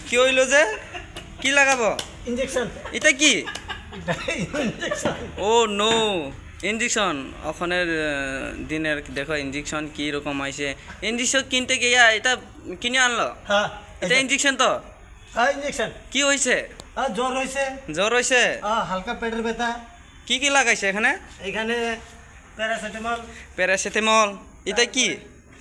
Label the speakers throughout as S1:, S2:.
S1: কি হইলো যে কি লাগাবো
S2: ইনজেকশন
S1: এটা কি
S2: ইনজেকশন
S1: ও নো ইঞ্জেকশন ওখানের দিনের দেখো ইঞ্জেকশন কি রকম আইছে ইঞ্জেকশন কিনতে গিয়া এটা কিনে আনলো
S2: হ্যাঁ
S1: এটা ইঞ্জেকশন তো
S2: হ্যাঁ ইনজেকশন
S1: কি হইছে
S2: জ্বর হয়েছে
S1: জ্বর হইছে
S2: হালকা পেটের ব্যথা
S1: কি কি লাগাইছে এখানে
S2: এখানে প্যারাসিটামল
S1: প্যারাসিটামল এটা কি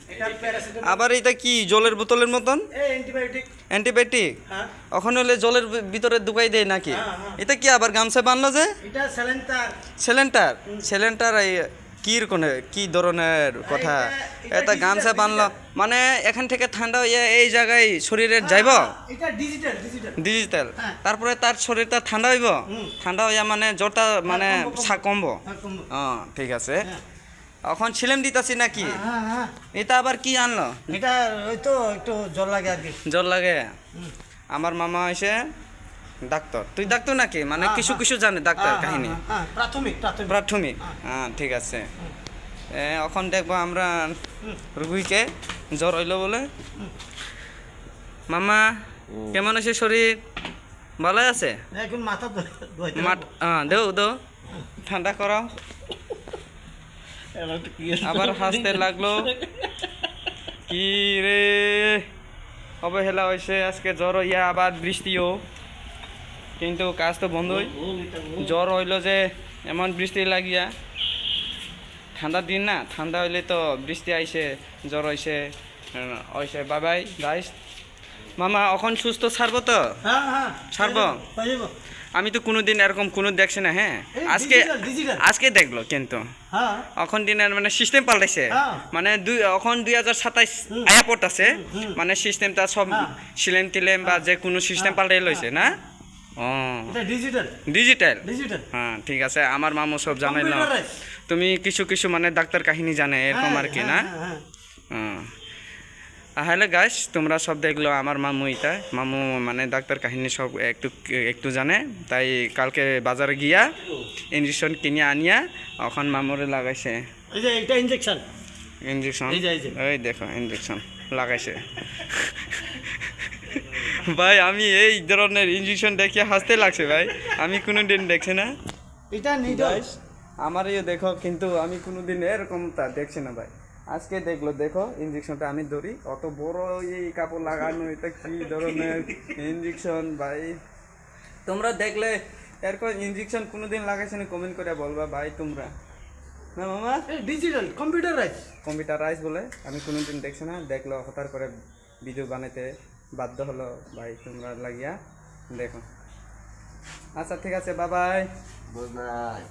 S2: এটা প্যারাসিটামল
S1: আবার এটা কি জলের বোতলের মতন
S2: এই অ্যান্টিবায়োটিক
S1: অ্যান্টিবায়োটিক
S2: হ্যাঁ
S1: ওখানে হলে জলের ভিতরে ঢুকাই দেয় নাকি
S2: হ্যাঁ, হ্যাঁ।
S1: এটা কি আবার গামছা বানলো যে
S2: এটা স্যালাইন
S1: সিলিন্ডার সিলিন্ডার এই কি ধরনের কথা এটা গামছা বানলো মানে এখান থেকে ঠান্ডা হইয়া এই জায়গায় শরীরের যাইব
S2: এটা ডিজিটাল ডিজিটাল
S1: ডিজিটাল
S2: হ্যাঁ।
S1: তারপরে তার শরীরটা ঠান্ডা হইব ঠান্ডা হইয়া মানে জ্বরটা মানে কমবো ঠিক আছে এখন ছিলেম দিতাছি নাকি
S2: হ্যাঁ হ্যাঁ
S1: এটা আবার কি আনলো
S2: এটা ওই তো একটু জ্বর লাগে আর কি
S1: জ্বর লাগে আমার মামা হয়েছে ডাক্তার তুই ডাক্তার নাকি মানে কিছু কিছু জানে ডাক্তার কাহিনী
S2: প্রাথমিক প্রাথমিক
S1: প্রাথমিক হ্যাঁ ঠিক আছে এখন দেখবো আমরা রুগীকে জ্বর হইলো বলে মামা কেমন আছে শরীর ভালো আছে
S2: এখন মাথা ধুইতে
S1: দেও দেও ঠান্ডা করাও আবার হাসতে লাগলো কি রে অবহেলা হয়েছে আজকে জ্বর হইয়া আবার বৃষ্টিও কিন্তু কাজ তো বন্ধই জ্বর হইলো যে এমন বৃষ্টি লাগিয়া ঠান্ডার দিন না ঠান্ডা হইলে তো বৃষ্টি আইছে জ্বর হইছে হইছে বাবাই গাইস মামা এখন সুস্থ ছাড়বো তো
S2: হ্যাঁ হ্যাঁ
S1: ছাড়বো আমি তো কোনোদিন এরকম কোনো দেখছি না হ্যাঁ আজকে আজকে দেখলো কিন্তু
S2: হ্যাঁ
S1: এখন দিনের মানে সিস্টেম পাল্টাইছে মানে এখন 2027 আয়া পড়তাছে মানে সিস্টেমটা সব সিলেম টিলেম বা যে কোনো সিস্টেম পাল্টাই লইছে না ও
S2: এটা ডিজিটাল
S1: ডিজিটাল
S2: ডিজিটাল
S1: হ্যাঁ ঠিক আছে আমার মামু সব জানাইল তুমি কিছু কিছু মানে ডাক্তার কাহিনী জানে এরকম আর কি না হ্যালো গাইস তোমরা সব দেখলো আমার মামু এটা মামু মানে ডাক্তার কাহিনী সব একটু একটু জানে তাই কালকে বাজারে গিয়া ইঞ্জেকশন কিনে আনিয়া এখন মামুরে লাগাইছে
S2: এই যে এটা ইনজেকশন
S1: ইঞ্জেকশন
S2: এই যে
S1: ওই দেখো ইঞ্জেকশন লাগাইছে ভাই আমি এই ধরনের ইঞ্জেকশন দেখে হাসতে লাগছে ভাই আমি কোনোদিন দেখছি না
S2: এটা নিডল
S1: আমারও দেখো কিন্তু আমি কোনোদিন এরকম তা দেখছি না ভাই আজকে দেখলো দেখো ইঞ্জেকশনটা আমি ধরি অত বড় এই কাপড় লাগানো এটা কি ধরনের ইঞ্জেকশন ভাই তোমরা দেখলে এরকম ইঞ্জেকশন কোনোদিন লাগাইছে না কমেন্ট করে বলবা ভাই তোমরা না মামা
S2: ডিজিটাল
S1: কম্পিউটারাইজ বলে আমি কোনোদিন দেখছি না দেখলো হঠাৎ করে ভিডিও বানাইতে বাধ্য হলো ভাই তোমরা লাগিয়া দেখো আচ্ছা ঠিক আছে বাই বাই